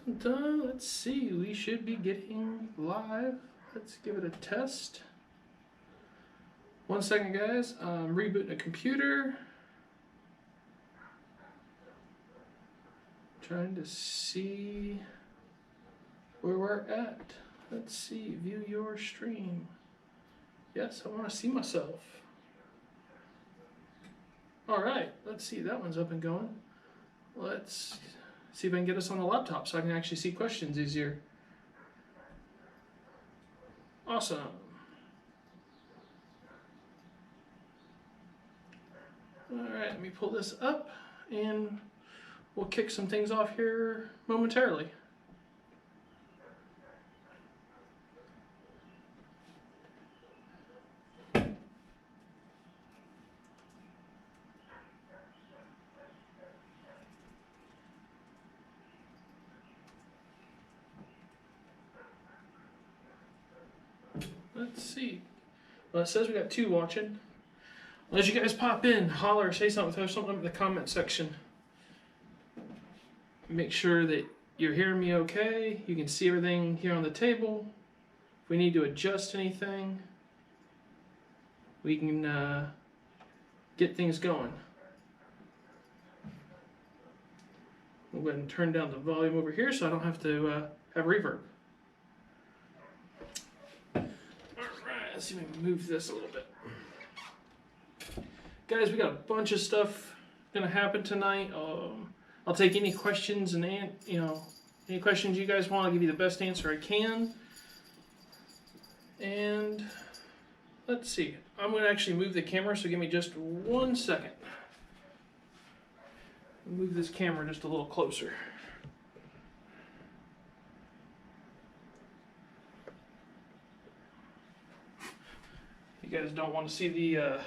Let's see, we should be getting live. Let's give it a test. 1 second, guys. I'm rebooting a computer. Trying to see where we're at. Let's see, view your stream. Yes, I want to see myself. All right, let's see, that one's up and going. Let's see if I can get us on the laptop so I can actually see questions easier. Awesome. All right, let me pull this up and we'll kick some things off here momentarily. Let's see. Well, it says we got 2 watching. As you guys pop in, holler, say something, throw something up in the comment section. Make sure that you're hearing me okay. You can see everything here on the table. If we need to adjust anything, we can get things going. We'll go ahead and turn down the volume over here so I don't have to have reverb. Let's see if we can move this a little bit. Guys, we got a bunch of stuff gonna happen tonight. I'll take any questions and any questions you guys want. I'll give you the best answer I can. And let's see. I'm gonna actually move the camera, so give me just 1 second. Move this camera just a little closer. You guys don't want to see the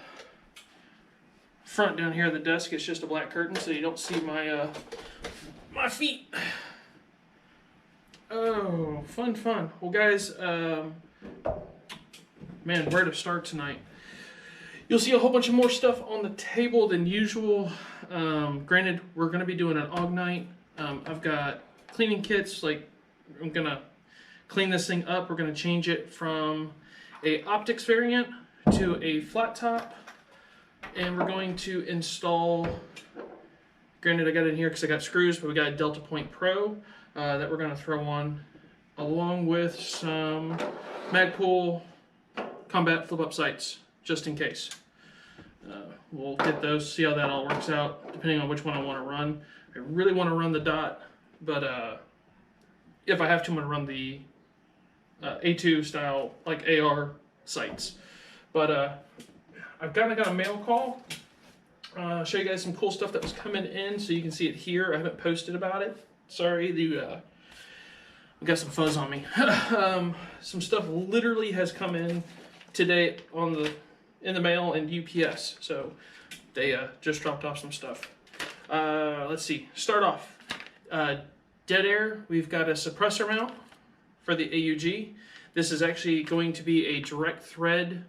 front down here of the desk. It's just a black curtain, so you don't see my my feet. Oh, fun. Well, guys, man, where to start tonight? You'll see a whole bunch of more stuff on the table than usual. Granted, we're going to be doing an AUG night. I've got cleaning kits. Like, I'm going to clean this thing up. We're going to change it from a optics variant to a flat top, and we're going to install, granted I got it in here because I got screws, but we got a Delta Point Pro that we're going to throw on, along with some Magpul combat flip-up sights, just in case. We'll get those, see how that all works out, depending on which one I want to run. I really want to run the dot, but if I have to, I'm going to run the A2 style, like AR sights. But I've kind of got a mail call. I'll show you guys some cool stuff that was coming in so you can see it here. I haven't posted about it. Sorry, I got some fuzz on me. Some stuff literally has come in today in the mail and UPS. So they just dropped off some stuff. Let's see. Start off. Dead air. We've got a suppressor mount for the AUG. This is actually going to be a direct thread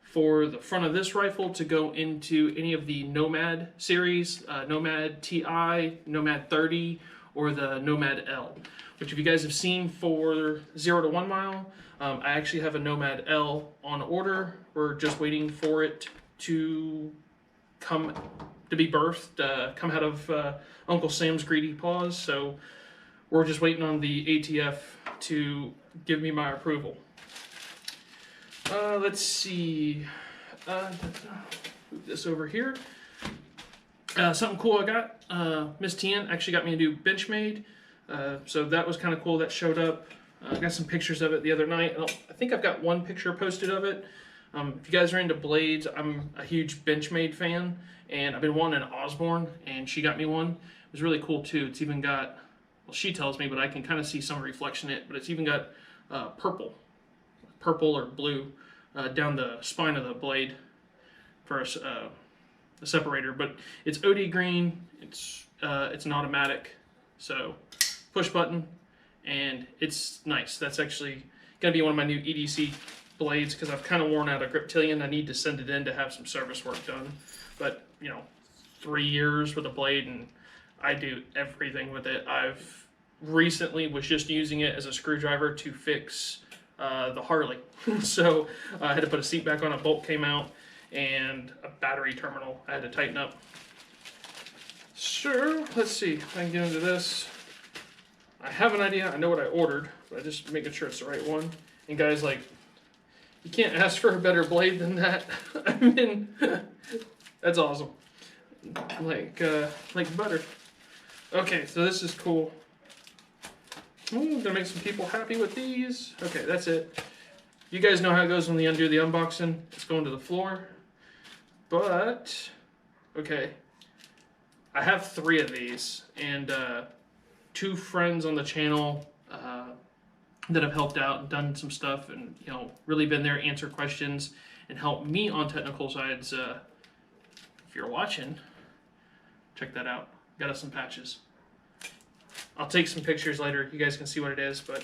for the front of this rifle to go into any of the Nomad series, Nomad TI, Nomad 30, or the Nomad L, which if you guys have seen for 0 to 1 mile, I actually have a Nomad L on order. We're just waiting for it to be birthed, come out of Uncle Sam's greedy paws. So we're just waiting on the ATF to give me my approval. Let's see. Move this over here. Something cool I got. Miss Tien actually got me a new Benchmade. So that was kind of cool. That showed up. I got some pictures of it the other night. I think I've got 1 picture posted of it. If you guys are into blades, I'm a huge Benchmade fan, and I've been wanting an Osborne, and she got me one. It was really cool too. It's even got, well, she tells me, but I can kind of see some reflection in it, but it's even got purple or blue down the spine of the blade for a separator. But it's OD green. It's an automatic, so push button, and it's nice. That's actually gonna be one of my new EDC blades because I've kind of worn out a Griptilian. I need to send it in to have some service work done. But 3 years with a blade, and I do everything with it. I've recently was just using it as a screwdriver to fix the Harley. So I had to put a seat back on, a bolt came out, and a battery terminal I had to tighten up. So let's see if I can get into this. I have an idea. I know what I ordered, but I'm just making sure it's the right one. And guys, like, you can't ask for a better blade than that. I mean, that's awesome. Like butter. Okay, so this is cool. Ooh, gonna make some people happy with these. Okay, that's it. You guys know how it goes when they undo the unboxing. It's going to the floor. But, okay. I have 3 of these, and 2 friends on the channel that have helped out and done some stuff, and really been there, answer questions, and help me on technical sides. If you're watching, check that out. Got us some patches. I'll take some pictures later. You guys can see what it is, but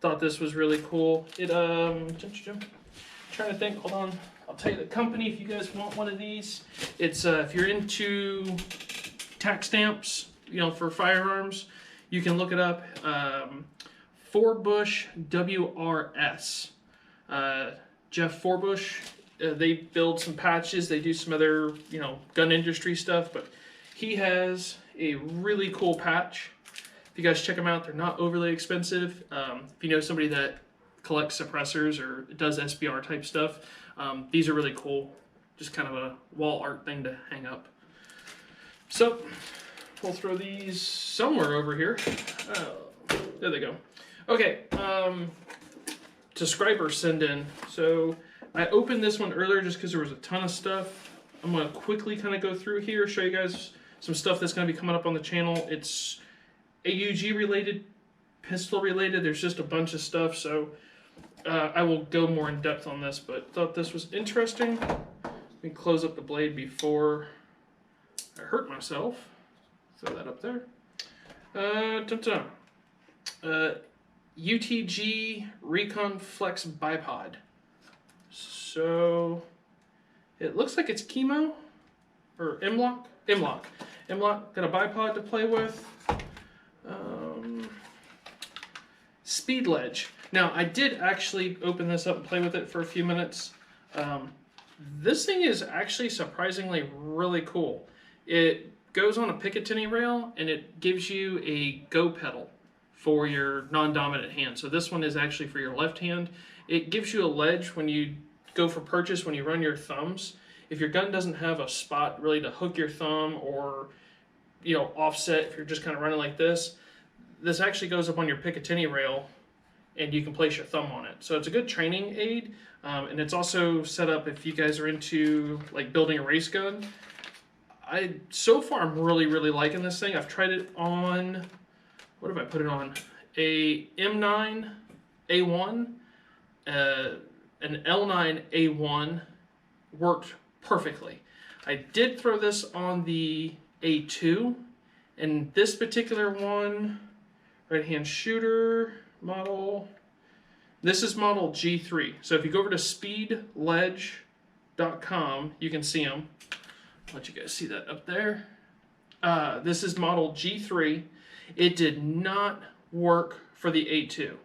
thought this was really cool. It trying to think. Hold on. I'll tell you the company if you guys want one of these. It's if you're into tax stamps, for firearms, you can look it up. Forbush WRS. Jeff Forbush. They build some patches. They do some other, gun industry stuff, but he has a really cool patch. If you guys check them out, they're not overly expensive. If you know somebody that collects suppressors or does SBR type stuff, these are really cool. Just kind of a wall art thing to hang up. So we'll throw these somewhere over here. There they go. Okay, subscribers send in. So I opened this one earlier just because there was a ton of stuff. I'm going to quickly kind of go through here, show you guys some stuff that's going to be coming up on the channel. It's AUG related, pistol related. There's just a bunch of stuff, so I will go more in depth on this, but thought this was interesting. Let me close up the blade before I hurt myself. Throw that up there. UTG Recon Flex Bipod. So it looks like it's chemo or M-Lock. M-Lock. M-Lock, got a bipod to play with. Speed ledge. Now I did actually open this up and play with it for a few minutes. This thing is actually surprisingly really cool. It goes on a Picatinny rail and it gives you a go pedal for your non-dominant hand. So this one is actually for your left hand. It gives you a ledge when you go for purchase, when you run your thumbs. If your gun doesn't have a spot really to hook your thumb or offset, if you're just kind of running like this, this actually goes up on your Picatinny rail and you can place your thumb on it. So it's a good training aid, and it's also set up if you guys are into like building a race gun. So far I'm really liking this thing. I've tried it on, what have I put it on? A M9 A1, an L9 A1 worked perfectly. I did throw this on the A2, and this particular one, right hand shooter model, this is model G3. So if you go over to speedledge.com, you can see them. I'll let you guys see that up there. This is model G3. It did not work for the A2.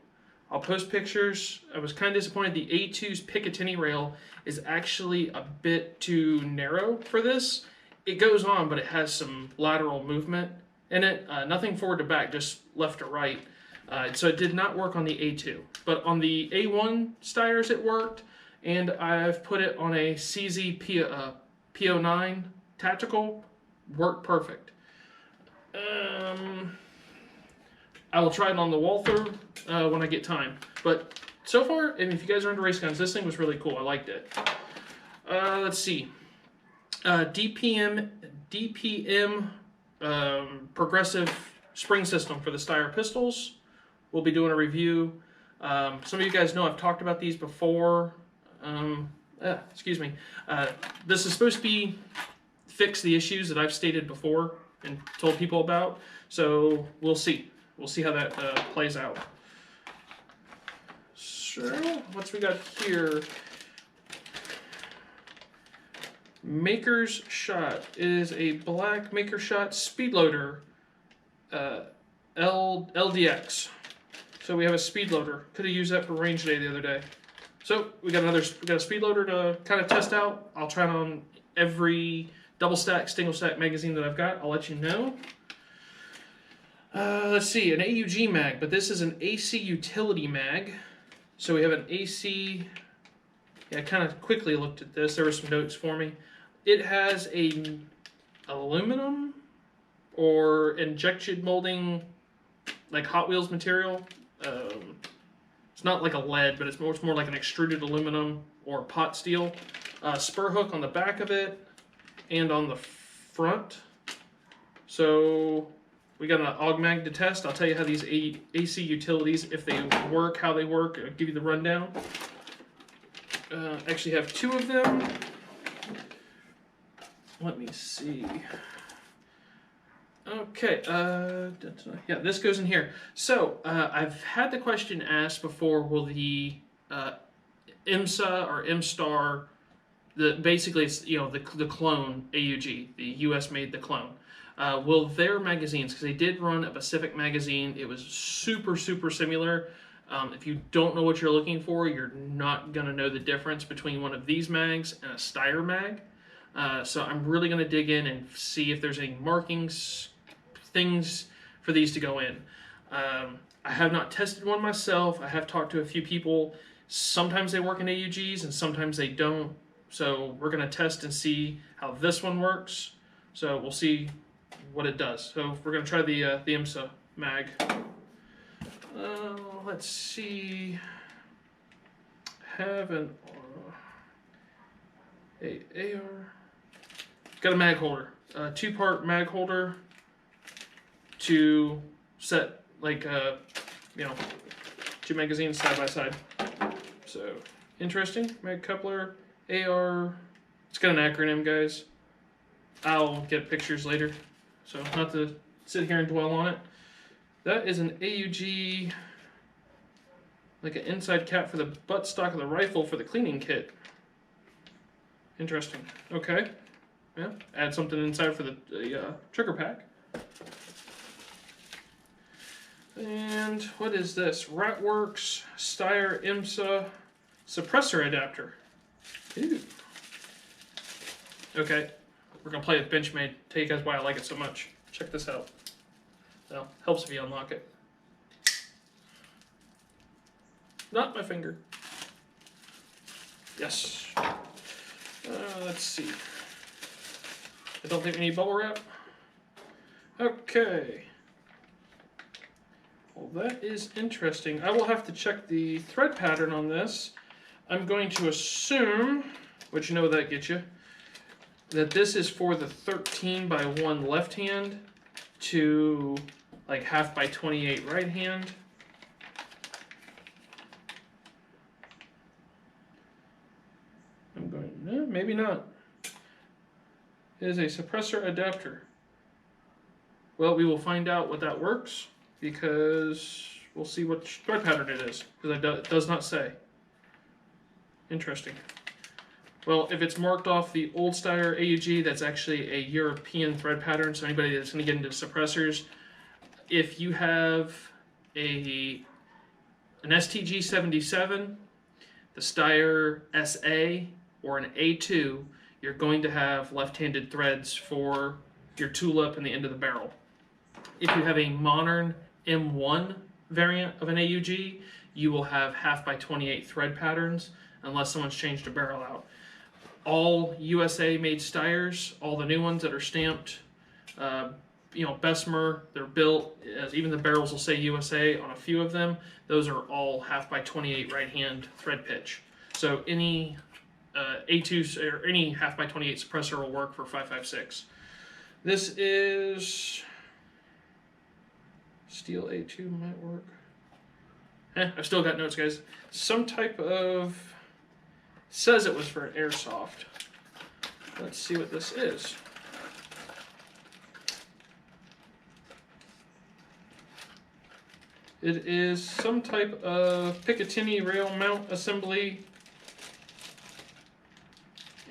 I'll post pictures. I was kind of disappointed. The A2's Picatinny rail is actually a bit too narrow for this. It goes on, but it has some lateral movement in it. Nothing forward to back, just left to right. So it did not work on the A2. But on the A1 Steyrs it worked, and I've put it on a CZ P09 Tactical. Worked perfect. I will try it on the Walther when I get time. But so far, and if you guys are into race guns, this thing was really cool. I liked it. Let's see. DPM progressive spring system for the Steyr pistols. We'll be doing a review. Some of you guys know I've talked about these before. Excuse me. This is supposed to fix the issues that I've stated before and told people about. So we'll see. We'll see how that plays out. So what's we got here? Maker's Shot is a black Maker's Shot speed loader LDX. So we have a speed loader. Could have used that for range day the other day. So we got a speed loader to kind of test out. I'll try it on every double stack, single stack magazine that I've got. I'll let you know. Let's see, an AUG mag, but this is an AC utility mag. So we have an AC. Yeah, I kind of quickly looked at this. There were some notes for me. It has a aluminum or injection molding, like Hot Wheels material. It's not like a lead, but it's more like an extruded aluminum or pot steel. Spur hook on the back of it and on the front. So we got an AUG mag to test. I'll tell you how these AC utilities, if they work, how they work. I'll give you the rundown. Actually have two of them. Let me see. Okay, yeah, this goes in here. So, I've had the question asked before, will the IMSA or MStar, basically it's, you know, the clone AUG, the US made the clone, will their magazines, because they did run a Pacific magazine, it was super similar. If you don't know what you're looking for, you're not going to know the difference between one of these mags and a Steyr mag. So I'm really going to dig in and see if there's any markings, things for these to go in. I have not tested one myself. I have talked to a few people. Sometimes they work in AUGs and sometimes they don't. So we're going to test and see how this one works. So we'll see what it does. So we're going to try the IMSA mag. Let's see. Have an AR. Got a mag holder. Two-part mag holder to set, like, you know, two magazines side by side. So, interesting. Mag coupler, AR. It's got an acronym, guys. I'll get pictures later, so not to sit here and dwell on it. That is an AUG, like an inside cap for the buttstock of the rifle for the cleaning kit. Interesting. Okay. Yeah. Add something inside for the trigger pack. And what is this? Ratworks Steyr IMSA suppressor adapter. Ooh. Okay. We're going to play with Benchmade. Tell you guys why I like it so much. Check this out. Well, helps if you unlock it. Not my finger. Yes. Let's see. I don't think we need bubble wrap. Okay. Well, that is interesting. I will have to check the thread pattern on this. I'm going to assume, which you know that gets you, that this is for the 13x1 left hand to like 1/2x28 right hand. I'm going, no, maybe not. It is a suppressor adapter. Well, we will find out what that works because we'll see what thread pattern it is, because it does not say. Interesting. Well, if it's marked off the old Steyr AUG, that's actually a European thread pattern, so anybody that's going to get into suppressors, if you have an STG-77, the Steyr SA, or an A2, you're going to have left-handed threads for your tulip and the end of the barrel. If you have a modern M1 variant of an AUG, you will have 1/2x28 thread patterns, unless someone's changed a barrel out. All USA made Steyrs, all the new ones that are stamped, you know, Bessemer, they're built, even the barrels will say USA on a few of them. Those are all 1/2x28 right hand thread pitch. So any A2 or any 1/2x28 suppressor will work for 5.56. This is steel A2 might work. I've still got notes, guys. Some type of, says it was for an airsoft. Let's see what this is. It is some type of Picatinny rail mount assembly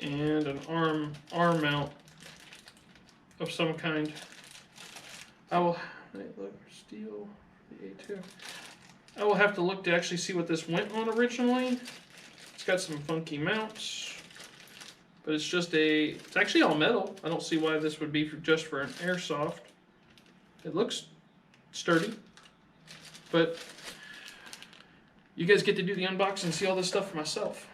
and an arm mount of some kind. Night look steel, the A2. I will have to look to actually see what this went on originally. It's got some funky mounts, but it's just it's actually all metal. I don't see why this would be just for an airsoft. It looks sturdy, but you guys get to do the unboxing and see all this stuff for myself.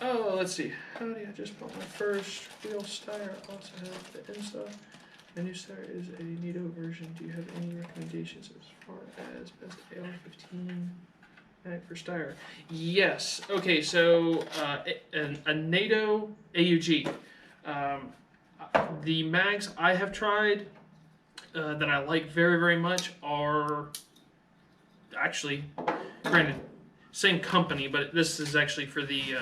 Oh, let's see. Howdy, I just bought my first real Steyr. I also have the install. My new Steyr is a NATO version. Do you have any recommendations as far as best AR-15 mag for Steyr? Yes. Okay, so a NATO AUG. The mags I have tried that I like very, very much are actually, granted, same company, but this is actually for the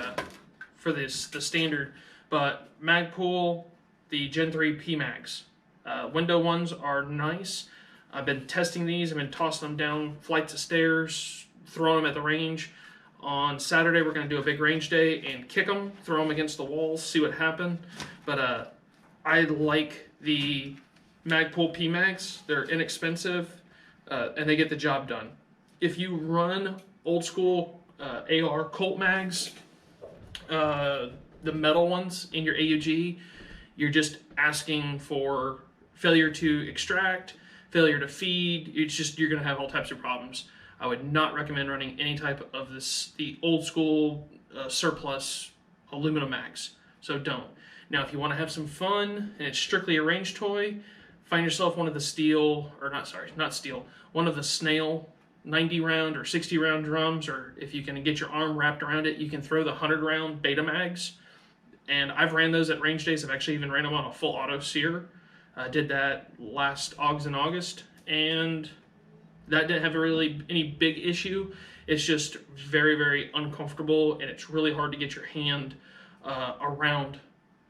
standard. But Magpul, the Gen 3 PMags. Window ones are nice. I've been testing these. I've been tossing them down flights of stairs, throwing them at the range. On Saturday, we're going to do a big range day and kick them, throw them against the walls, see what happens. But I like the Magpul PMags. They're inexpensive, and they get the job done. If you run old school AR Colt mags, the metal ones in your AUG, you're just asking for failure to extract, failure to feed. You're going to have all types of problems. I would not recommend running any type of the old school surplus aluminum mags. So don't. Now, if you want to have some fun and it's strictly a range toy, find yourself one of the steel, or not steel, one of the snail 90 round or 60 round drums, or if you can get your arm wrapped around it, you can throw the 100 round beta mags. And I've ran those at range days. I've actually even ran them on a full auto sear. I did that last AUGs in August, and that didn't have really any big issue. It's just very, very uncomfortable, and it's really hard to get your hand around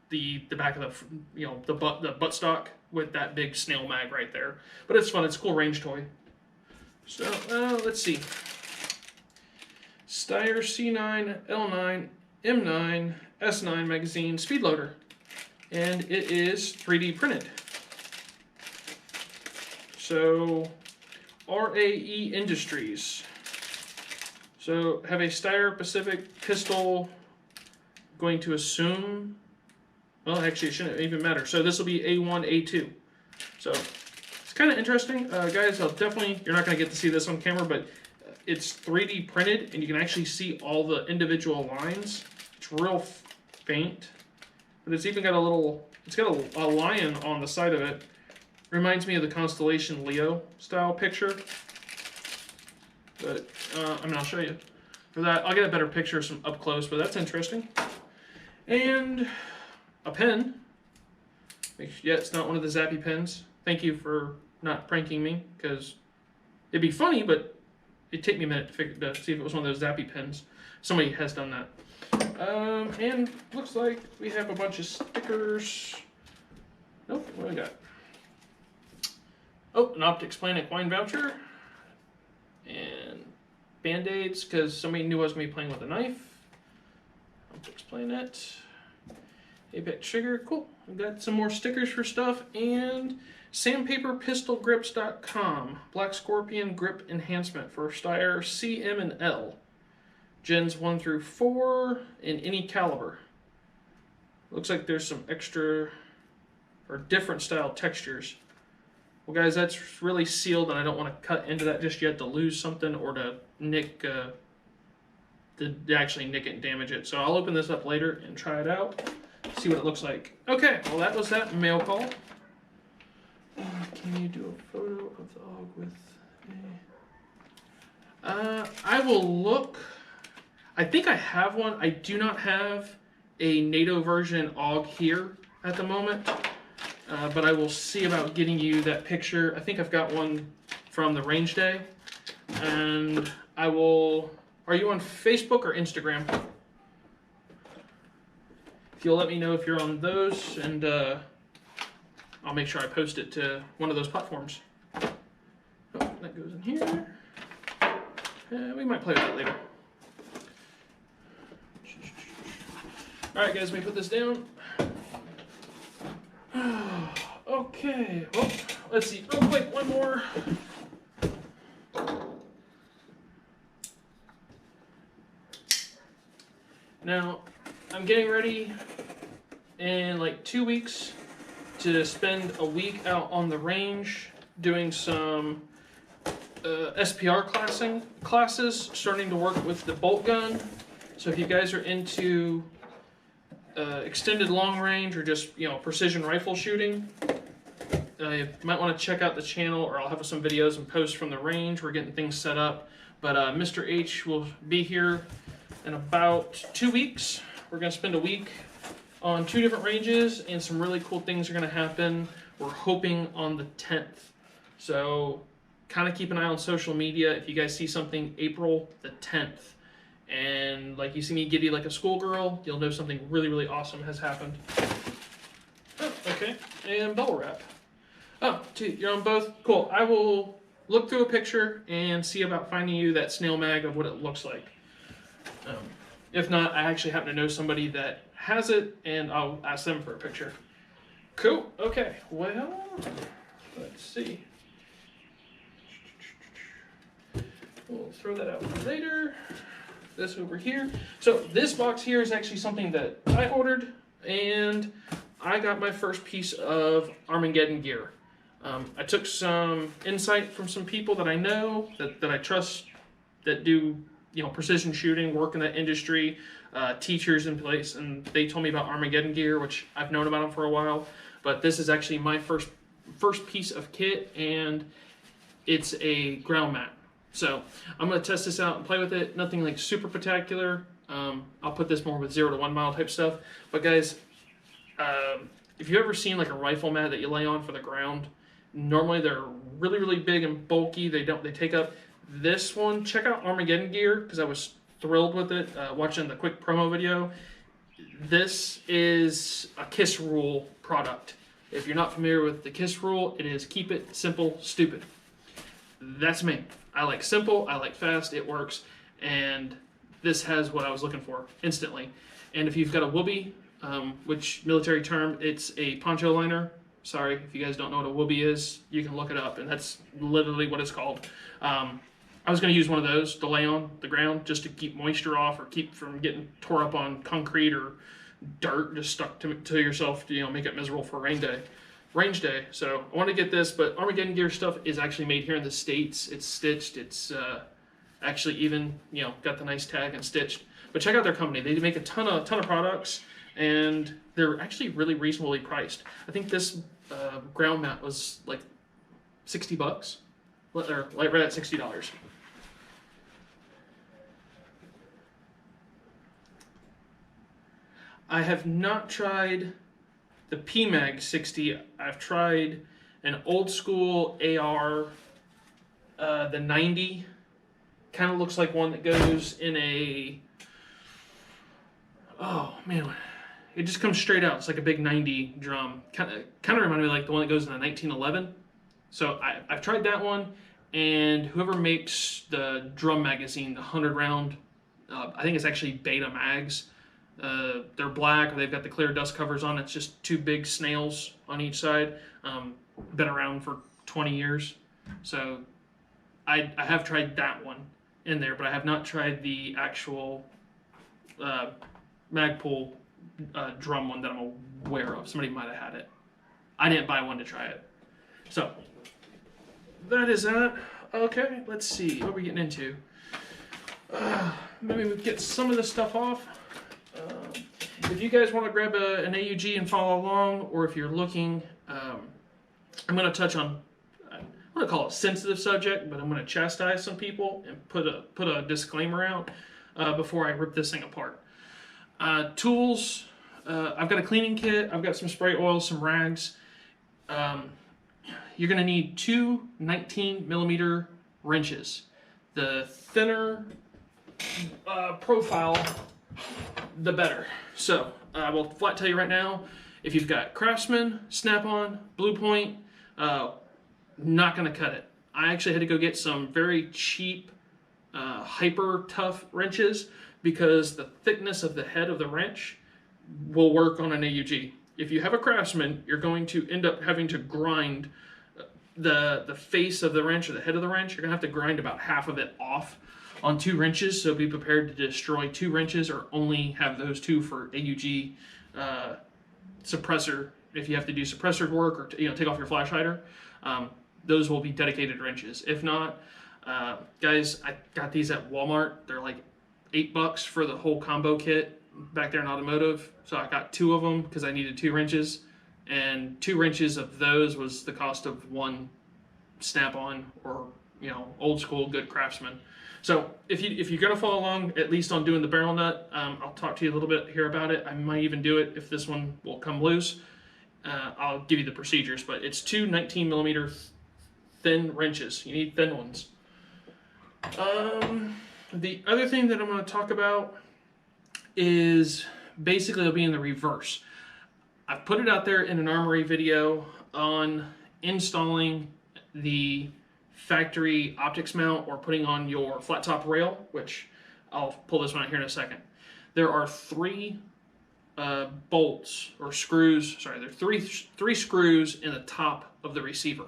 the back of the buttstock with that big snail mag right there. But it's fun. It's a cool range toy. So let's see. Steyr C9, L9, M9, S9 magazine speed loader, and it is 3D printed. So RAE Industries. So have a Steyr Pacific pistol. Going to assume, well, actually it shouldn't even matter. So this will be A1, A2. So it's kind of interesting, guys. You're not going to get to see this on camera, but it's 3D printed, and you can actually see all the individual lines. It's real faint, but it's even got it's got a lion on the side of it. Reminds me of the constellation Leo style picture. But I'll show you. For that, I'll get a better picture some up close, but that's interesting. And a pen. Yeah, it's not one of the Zappy pens. Thank you for not pranking me, because it'd be funny, but it'd take me a minute to see if it was one of those Zappy pens. Somebody has done that. And looks like we have a bunch of stickers. Nope, what do we got? Oh, an Optics Planet wine voucher. And Band-Aids, because somebody knew I was going to be playing with a knife. Optics Planet. Apex Trigger, cool. We've got some more stickers for stuff, and sandpaperpistolgrips.com. Black Scorpion grip enhancement for Steyr C, M, and L. Gens 1 through 4 in any caliber. Looks like there's some extra or different style textures. Well, guys, that's really sealed, and I don't want to cut into that just yet to lose something or to nick, to actually nick it and damage it. So I'll open this up later and try it out, see what it looks like. Okay, well, that was that mail call. Can you do a photo of the AUG with me? I will look. I think I have one. I do not have a NATO version AUG here at the moment. But I will see about getting you that picture. I think I've got one from the range day. And I will... Are you on Facebook or Instagram? If you'll let me know if you're on those, and I'll make sure I post it to one of those platforms. Oh, that goes in here. We might play with that later. Alright guys, let me put this down. Okay. Okay, well, let's see, real quick, one more. Now, I'm getting ready in like 2 weeks to spend a week out on the range doing some SPR classes, starting to work with the bolt gun. So if you guys are into extended long range or just precision rifle shooting, you might want to check out the channel, or I'll have some videos and posts from the range. We're getting things set up, but Mr. H will be here in about 2 weeks. We're going to spend a week on 2 different ranges, and some really cool things are going to happen. We're hoping on the 10th. So kind of keep an eye on social media. If you guys see something April the 10th, and like you see me giddy like a schoolgirl, you'll know something really, really awesome has happened. Oh, okay, and bubble wrap. Oh, gee, you're on both? Cool. I will look through a picture and see about finding you that snail mag of what it looks like. If not, I actually happen to know somebody that has it, and I'll ask them for a picture. Cool. Okay. Well, let's see. We'll throw that out for later. This over here. So this box here is actually something that I ordered, and I got my first piece of Armageddon gear. I took some insight from some people that I know, that I trust, that do precision shooting, work in that industry, teachers in place, and they told me about Armageddon gear, which I've known about them for a while. But this is actually my first piece of kit, and it's a ground mat. So I'm going to test this out and play with it. Nothing like super spectacular. I'll put this more with 0 to 1 mile type stuff. But guys, if you've ever seen like a rifle mat that you lay on for the ground, normally they're really, really big and bulky. They take up. This one, check out Armageddon Gear, because I was thrilled with it watching the quick promo video. This is a KISS rule product. If you're not familiar with the KISS rule, it is keep it simple, stupid. That's me. I like simple, I like fast, it works, and this has what I was looking for instantly. And if you've got a whoopee, which military term, it's a poncho liner. Sorry, if you guys don't know what a whoopee is, you can look it up, and that's literally what it's called. I was going to use one of those to lay on the ground just to keep moisture off, or keep from getting tore up on concrete or dirt just stuck to yourself to make it miserable for range day. So I want to get this, but Armageddon Gear stuff is actually made here in the States. It's stitched. It's actually even got the nice tag and stitched. But check out their company. They make a ton of products, and they're actually really reasonably priced. I think this ground mat was like $60, or right at $60. I have not tried the PMag 60. I've tried an old school AR, the 90. Kind of looks like one that goes in a, oh man, it just comes straight out. It's like a big 90 drum. Kind of reminded me like the one that goes in a 1911. So I've tried that one, and whoever makes the drum magazine, the 100 round, I think it's actually Beta mags. They're black, or they've got the clear dust covers on. It's just 2 big snails on each side. Been around for 20 years. So I have tried that one in there, but I have not tried the actual Magpul drum one that I'm aware of. Somebody might have had it. I didn't buy one to try it. So that is that. Okay, let's see. What are we getting into? Maybe we get some of this stuff off. If you guys want to grab an AUG and follow along, or if you're looking, I'm going to touch on, I'm going to call it a sensitive subject, but I'm going to chastise some people and put a disclaimer out before I rip this thing apart. Tools, I've got a cleaning kit, I've got some spray oil, some rags. You're going to need 2 19mm wrenches. The thinner profile, the better. So I will flat tell you right now, if you've got Craftsman, Snap-on, Blue Point, not going to cut it. I actually had to go get some very cheap, hyper tough wrenches, because the thickness of the head of the wrench will work on an AUG. if you have a Craftsman, you're going to end up having to grind the face of the wrench or the head of the wrench. You're going to have to grind about half of it off on 2 wrenches, so be prepared to destroy 2 wrenches or only have those 2 for AUG suppressor. If you have to do suppressor work or take off your flash hider, those will be dedicated wrenches. If not, guys, I got these at Walmart. They're like $8 for the whole combo kit back there in automotive. So I got 2 of them because I needed 2 wrenches, and 2 wrenches of those was the cost of 1 Snap-on or old school good Craftsman. So if you're gonna follow along at least on doing the barrel nut, I'll talk to you a little bit here about it. I might even do it if this one will come loose. I'll give you the procedures, but it's 2 19mm thin wrenches. You need thin ones. The other thing that I'm going to talk about is basically it'll be in the reverse. I've put it out there in an Armory video on installing the factory optics mount or putting on your flat top rail, which I'll pull this one out here in a second. There are 3 bolts or screws. Sorry, there are three screws in the top of the receiver.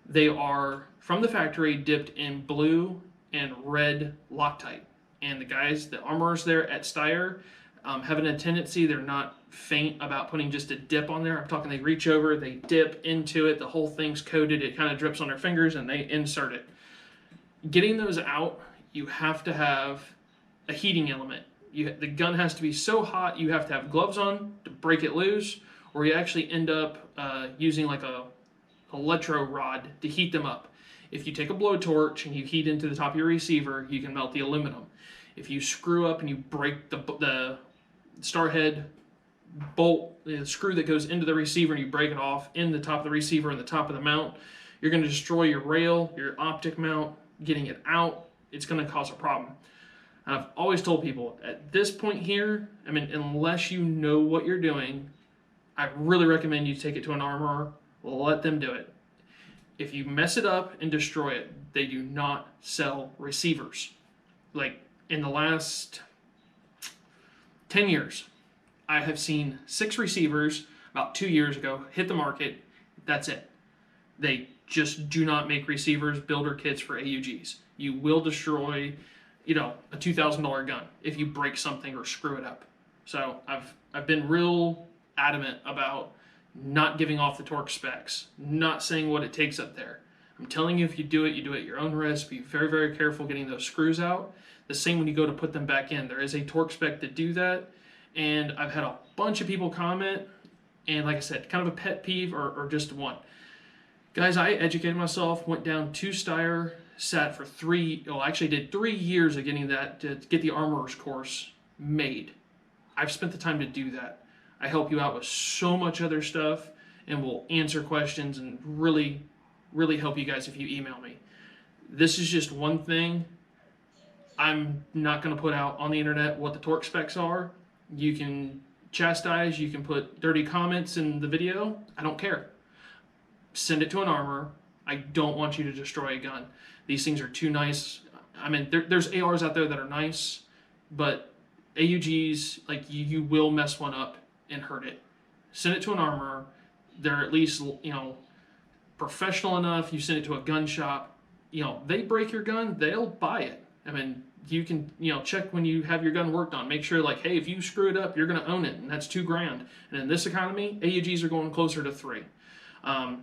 They are from the factory dipped in blue and red Loctite. And the guys, the armorers there at Steyr, have a tendency, they're not faint about putting just a dip on there. I'm talking they reach over, they dip into it, the whole thing's coated, it kind of drips on their fingers, and they insert it. Getting those out, you have to have a heating element. The gun has to be so hot, you have to have gloves on to break it loose, or you actually end up using like a electro rod to heat them up. If you take a blowtorch and you heat into the top of your receiver, you can melt the aluminum. If you screw up and you break the star head bolt, the screw that goes into the receiver, and you break it off in the top of the receiver and the top of the mount, you're going to destroy your rail, your optic mount. Getting it out, it's going to cause a problem. And I've always told people, at this point here, I mean, unless you know what you're doing, I really recommend you take it to an armorer, let them do it. If you mess it up and destroy it, they do not sell receivers. Like, in the last 10 years, I have seen 6 receivers about 2 years ago hit the market. That's it. They just do not make receivers, builder kits for AUGs. You will destroy, a $2,000 gun if you break something or screw it up. So I've been real adamant about not giving off the torque specs, not saying what it takes up there. I'm telling you, if you do it at your own risk. Be very, very careful getting those screws out. The same when you go to put them back in. There is a torque spec to do that, and I've had a bunch of people comment, and like I said, kind of a pet peeve or just one. Guys, I educated myself, went down to Steyr, sat for 3 years of getting that, to get the armorer's course made. I've spent the time to do that. I help you out with so much other stuff, and will answer questions and really, really help you guys if you email me. This is just one thing. I'm not going to put out on the internet what the torque specs are. You can chastise, you can put dirty comments in the video. I don't care. Send it to an armorer. I don't want you to destroy a gun. These things are too nice. I mean, there's ARs out there that are nice, but AUGs, like, you will mess one up and hurt it. Send it to an armorer. They're at least, professional enough. You send it to a gun shop. They break your gun, they'll buy it. I mean, you can, check when you have your gun worked on. Make sure, like, hey, if you screw it up, you're going to own it, and that's $2,000. And in this economy, AUGs are going closer to $3,000.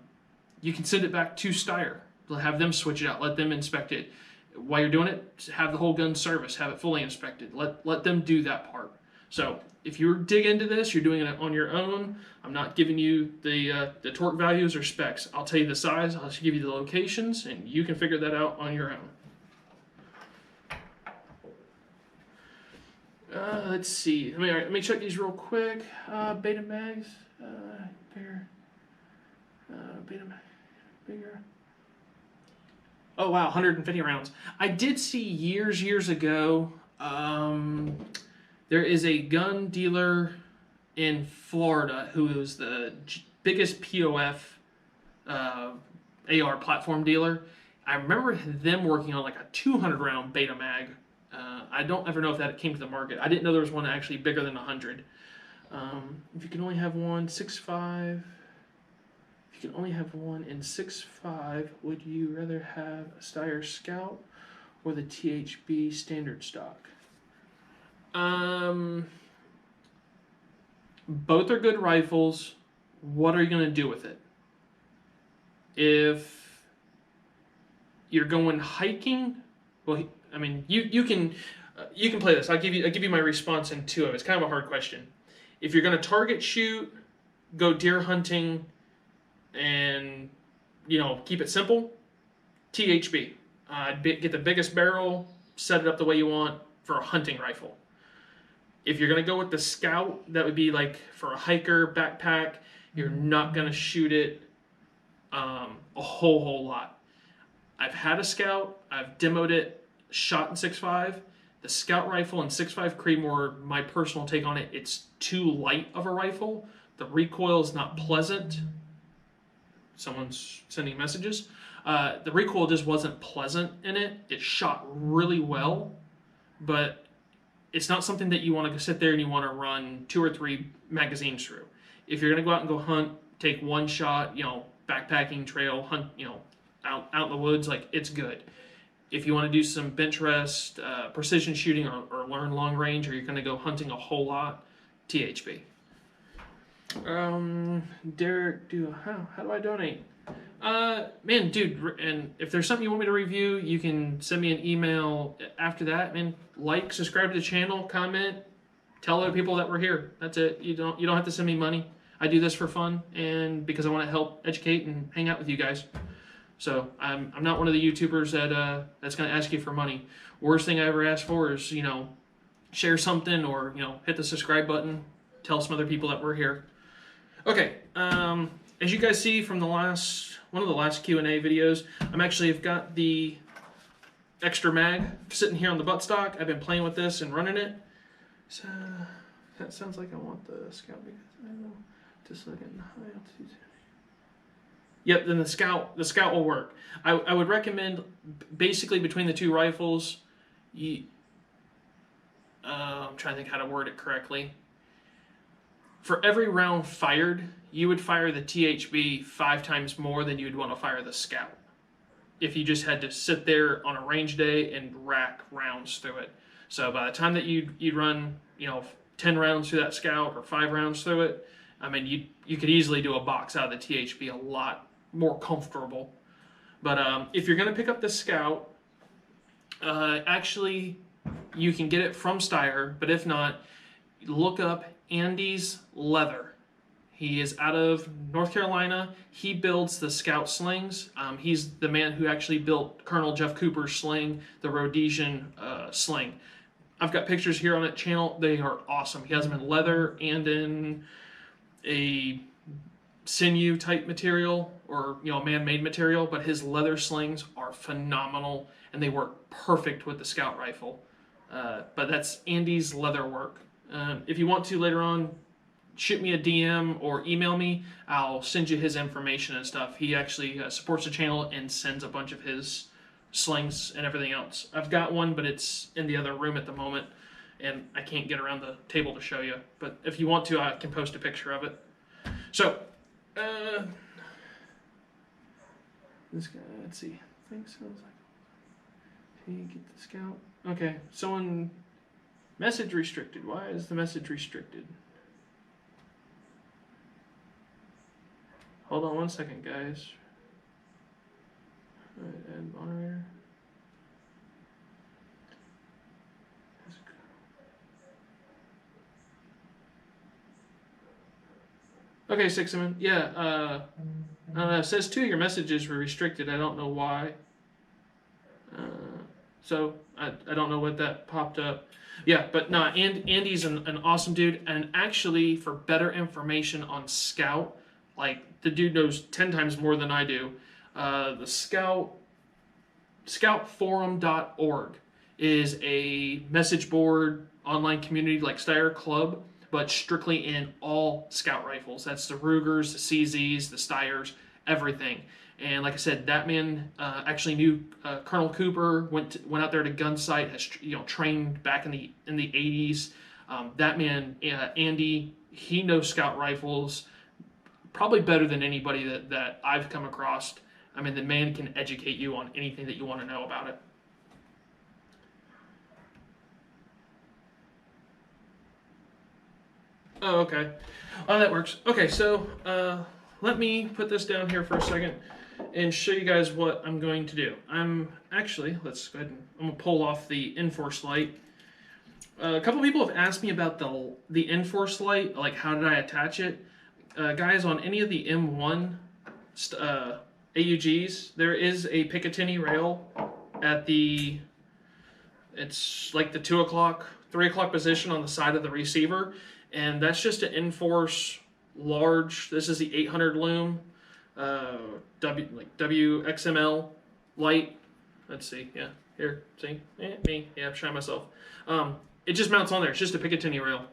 You can send it back to Steyr. Have them switch it out. Let them inspect it. While you're doing it, have the whole gun service. Have it fully inspected. Let them do that part. So if you dig into this, you're doing it on your own. I'm not giving you the torque values or specs. I'll tell you the size. I'll just give you the locations, and you can figure that out on your own. Let's see. Let me check these real quick. Beta mags. Beta mag. Bigger. Oh wow, 150 rounds. I did see years ago. There is a gun dealer in Florida who is the biggest POF AR platform dealer. I remember them working on like a 200 round beta mag. I don't ever know if that came to the market. I didn't know there was one actually bigger than 100. If you can only have one, 6.5. If you can only have one in 6.5, would you rather have a Steyr Scout or the THB standard stock? Both are good rifles. What are you going to do with it? If you're going hiking, well, I mean, you can play this. I'll give you my response in two of it. It's kind of a hard question. If you're going to target shoot, go deer hunting, and keep it simple, THB. Get the biggest barrel, set it up the way you want for a hunting rifle. If you're going to go with the Scout, that would be like for a hiker, backpack. You're not going to shoot it a whole lot. I've had a Scout. I've demoed it, shot in 6.5. The Scout rifle in 6.5 Creedmoor, my personal take on it, it's too light of a rifle. The recoil is not pleasant. Someone's sending messages. The recoil just wasn't pleasant in it. It shot really well, but it's not something that you want to sit there and you want to run 2 or 3 magazines through. If you're going to go out and go hunt, take one shot, backpacking, trail, hunt, out in the woods, like, it's good. If you want to do some bench rest, precision shooting, or learn long range, or you're going to go hunting a whole lot, THB. Derek, how do I donate? Man, dude, and if there's something you want me to review, you can send me an email after that. Man, like, subscribe to the channel, comment, tell other people that we're here. That's it. You don't have to send me money. I do this for fun and because I want to help educate and hang out with you guys. So I'm not one of the YouTubers that's going to ask you for money. Worst thing I ever ask for is share something or hit the subscribe button. Tell some other people that we're here. Okay. As you guys see from one of the last Q&A videos, I've got the extra mag sitting here on the buttstock. I've been playing with this and running it. So that sounds like I want the Scout because I know just looking high altitude. Yep, then the Scout will work. I would recommend basically between the two rifles. I'm trying to think how to word it correctly. For every round fired, you would fire the THB 5 times more than you'd want to fire the Scout. If you just had to sit there on a range day and rack rounds through it. So by the time that you'd run, 10 rounds through that Scout or 5 rounds through it, I mean, you could easily do a box out of the THB a lot more comfortable. But if you're going to pick up the Scout, actually, you can get it from Steyr, but if not, look up Andy's Leather. He is out of North Carolina. He builds the Scout slings. He's the man who actually built Colonel Jeff Cooper's sling, the Rhodesian sling. I've got pictures here on that channel. They are awesome. He has them in leather and in a sinew type material or man-made material, but his leather slings are phenomenal and they work perfect with the Scout rifle. But that's Andy's Leather work. If you want to later on, shoot me a DM or email me. I'll send you his information and stuff. He actually supports the channel and sends a bunch of his slings and everything else. I've got one, but it's in the other room at the moment, and I can't get around the table to show you. But if you want to, I can post a picture of it. So, this guy, let's see. I think sounds like. Can you get the Scout? Okay, someone. Message restricted. Why is the message restricted? Hold on one second, guys. Add moderator. Okay, Sixman. Yeah, it says 2 of your messages were restricted. I don't know why. So I don't know what that popped up. Yeah, but no, Andy's an awesome dude. And actually, for better information on Scout, like, the dude knows 10 times more than I do. The scoutforum.org is a message board online community like Steyr Club, but strictly in all Scout rifles. That's the Rugers, the CZs, the Steyrs, everything. And like I said, that man actually knew Colonel Cooper. Went out there to gun sight. Has trained back in the 80s. That man, Andy, he knows scout rifles probably better than anybody that I've come across. I mean, the man can educate you on anything that you want to know about it. Oh, okay. Oh, that works. Okay, so let me put this down here for a second and show you guys what I'm going to do. Let's go ahead and I'm going to pull off the Enforce light. A couple people have asked me about the Enforce light, like how did I attach it. Guys, on any of the M1 AUGs, there is a Picatinny rail at it's like the 2 o'clock, 3 o'clock position on the side of the receiver. And that's just an Enforce large, this is the 800 lume, WXML light. Let's see, yeah, here, see, me, yeah, I'm showing myself. It just mounts on there, it's just a Picatinny rail.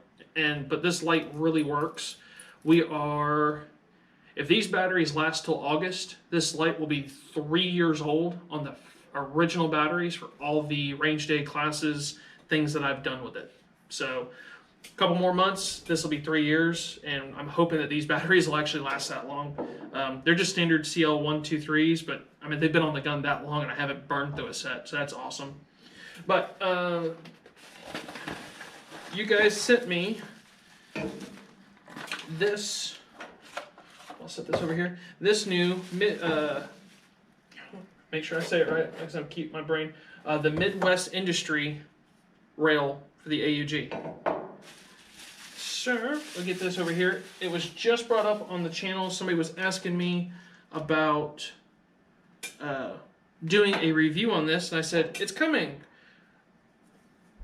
But this light really works. If these batteries last till August, this light will be 3 years old on the original batteries for all the range day classes, things that I've done with it. So, a couple more months, this will be 3 years, and I'm hoping that these batteries will actually last that long. They're just standard CL123s, but I mean, they've been on the gun that long and I haven't burned through a set, so that's awesome. But you guys sent me this, I'll set this over here, this new, make sure I say it right, because I'm keep my brain, the Midwest Industry rail for the AUG. Sure, we'll get this over here. It was just brought up on the channel. Somebody was asking me about doing a review on this, and I said, it's coming.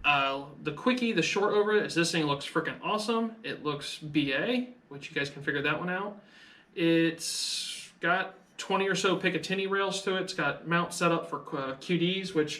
The quickie, the short over it, is this thing looks freaking awesome. It looks BA, which you guys can figure that one out. It's got 20 or so Picatinny rails to it. It's got mount set up for QDs, which